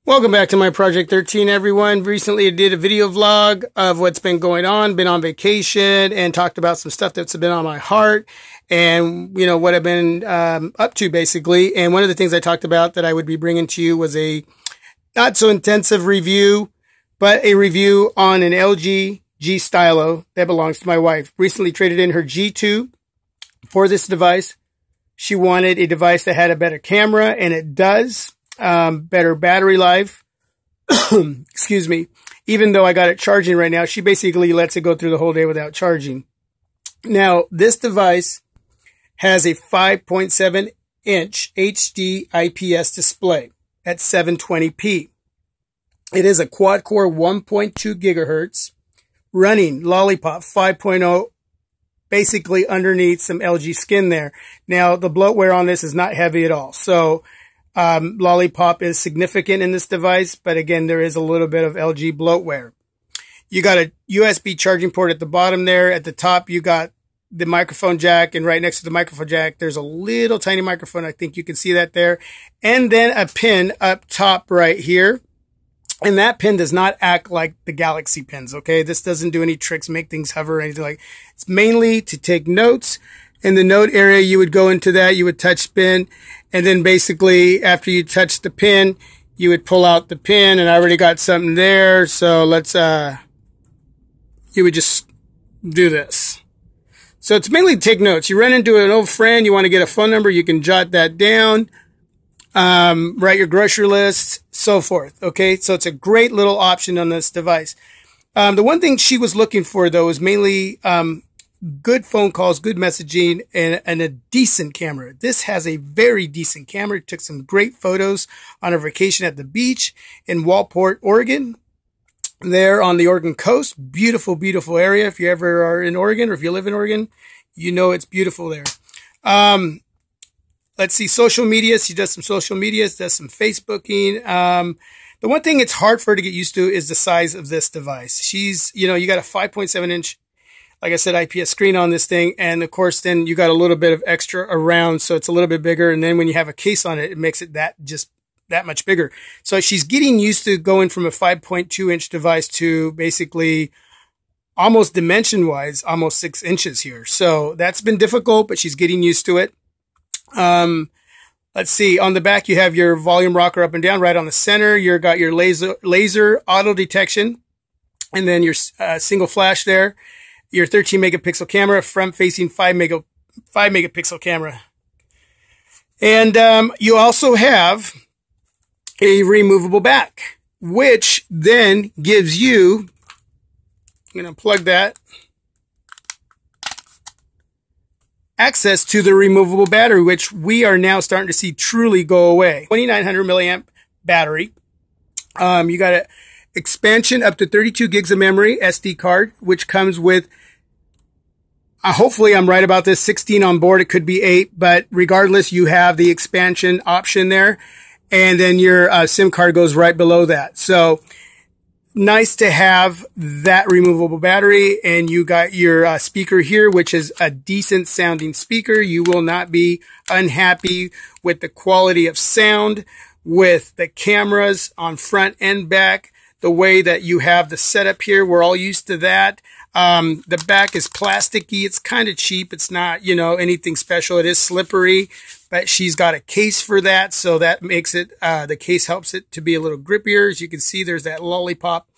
Welcome back to my Project 13, everyone. Recently, I did a video vlog of what's been going on, been on vacation, and talked about some stuff that's been on my heart and, you know, what I've been up to, basically. And one of the things I talked about that I would be bringing to you was a not so intensive review, but a review on an LG G Stylo that belongs to my wife. Recently traded in her G2 for this device. She wanted a device that had a better camera, and it does. Better battery life. Excuse me. Even though I got it charging right now, she basically lets it go through the whole day without charging. Now, this device has a 5.7 inch HD IPS display at 720p. It is a quad core 1.2 gigahertz running Lollipop 5.0, basically underneath some LG skin there. Now, the bloatware on this is not heavy at all. So, Lollipop is significant in this device, but again, there is a little bit of LG bloatware. You got a USB charging port at the bottom there. At the top, you got the microphone jack, and right next to the microphone jack, there's a little tiny microphone. I think you can see that there. And then a pin up top right here. And that pin does not act like the Galaxy pins, okay? This doesn't do any tricks, make things hover or anything like that. It's mainly to take notes. In the note area, you would go into that, you would touch pin, and then basically after you touch the pin, you would pull out the pin, and I already got something there, so let's, you would just do this. So it's mainly to take notes. You run into an old friend, you want to get a phone number, you can jot that down, write your grocery list, so forth, okay? So it's a great little option on this device. The one thing she was looking for, though, is mainly, good phone calls, good messaging, and a decent camera. This has a very decent camera. It took some great photos on a vacation at the beach in Walport, Oregon. There on the Oregon coast. Beautiful, beautiful area. If you ever are in Oregon or if you live in Oregon, you know it's beautiful there. Let's see, social media. She does some social media, does some Facebooking. The one thing it's hard for her to get used to is the size of this device. She's, you know, you got a 5.7 inch, like I said, IPS screen on this thing. And of course, then you got a little bit of extra around. So it's a little bit bigger. And then when you have a case on it, it makes it just that much bigger. So she's getting used to going from a 5.2 inch device to basically almost dimension wise, almost 6 inches here. So that's been difficult, but she's getting used to it. Let's see, on the back, you have your volume rocker up and down. Right on the center, you've got your laser auto detection, and then your single flash there. Your 13 megapixel camera, front facing 5 megapixel camera. And you also have a removable back, which then gives you, I'm going to plug that, access to the removable battery, which we are now starting to see truly go away. 2900 milliamp battery. You got an expansion up to 32 gigs of memory, SD card, which comes with, hopefully I'm right about this, 16 on board. It could be 8, but regardless, you have the expansion option there. And then your SIM card goes right below that. So nice to have that removable battery. And you got your speaker here, which is a decent sounding speaker. You will not be unhappy with the quality of sound with the cameras on front and back. The way that you have the setup here, we're all used to that. The back is plasticky. It's kind of cheap. It's not, you know, anything special. It is slippery, but she's got a case for that. So that makes it, the case helps it to be a little grippier. As you can see, there's that Lollipop,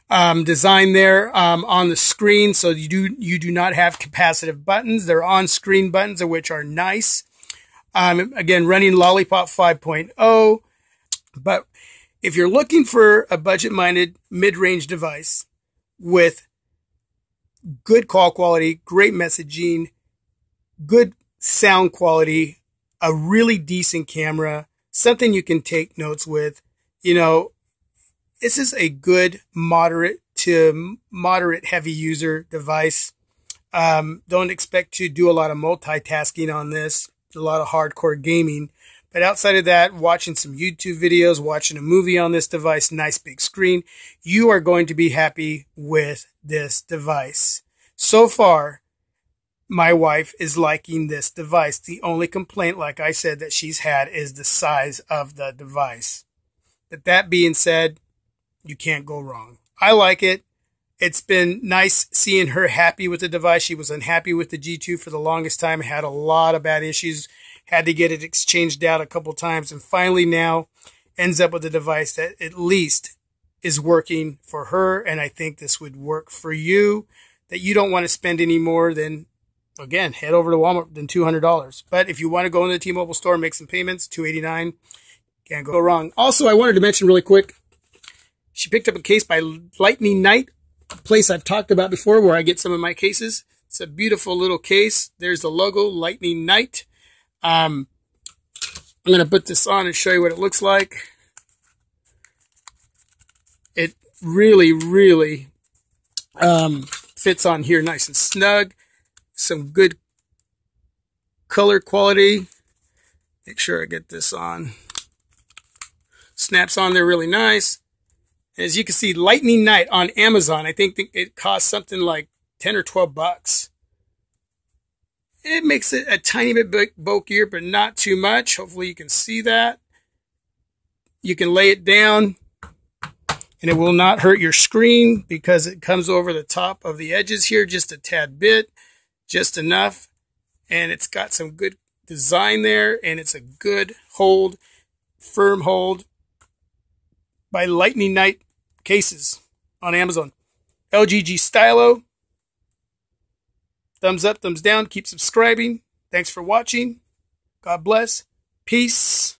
design there, on the screen. So you do not have capacitive buttons. They're on screen buttons, which are nice. Again, running Lollipop 5.0, but if you're looking for a budget-minded mid-range device with good call quality, great messaging, good sound quality, a really decent camera, something you can take notes with, you know, this is a good moderate to moderate heavy user device. Don't expect to do a lot of multitasking on this, a lot of hardcore gaming. But outside of that, watching some YouTube videos, watching a movie on this device, nice big screen, you are going to be happy with this device. So far, my wife is liking this device. The only complaint, like I said, that she's had is the size of the device. But that being said, you can't go wrong. I like it. It's been nice seeing her happy with the device. She was unhappy with the G2 for the longest time, had a lot of bad issues, had to get it exchanged out a couple times, and finally now ends up with a device that at least is working for her. And I think this would work for you, that you don't want to spend any more than, again, head over to Walmart than $200. But if you want to go into the T-Mobile store and make some payments, $289, can't go wrong. Also, I wanted to mention really quick, she picked up a case by Lightning Knight, a place I've talked about before where I get some of my cases. It's a beautiful little case. There's the logo, Lightning Knight. I'm going to put this on and show you what it looks like. It really, really fits on here nice and snug. Some good color quality. Make sure I get this on. Snaps on there really nice. As you can see, Lightning Knight on Amazon, I think it costs something like 10 or 12 bucks. It makes it a tiny bit bulkier, but not too much. Hopefully you can see that. You can lay it down and it will not hurt your screen because it comes over the top of the edges here just a tad bit, just enough. And it's got some good design there, and it's a good hold, firm hold by Lightning Knight cases on Amazon. LG G Stylo. Thumbs up, thumbs down. Keep subscribing. Thanks for watching. God bless. Peace.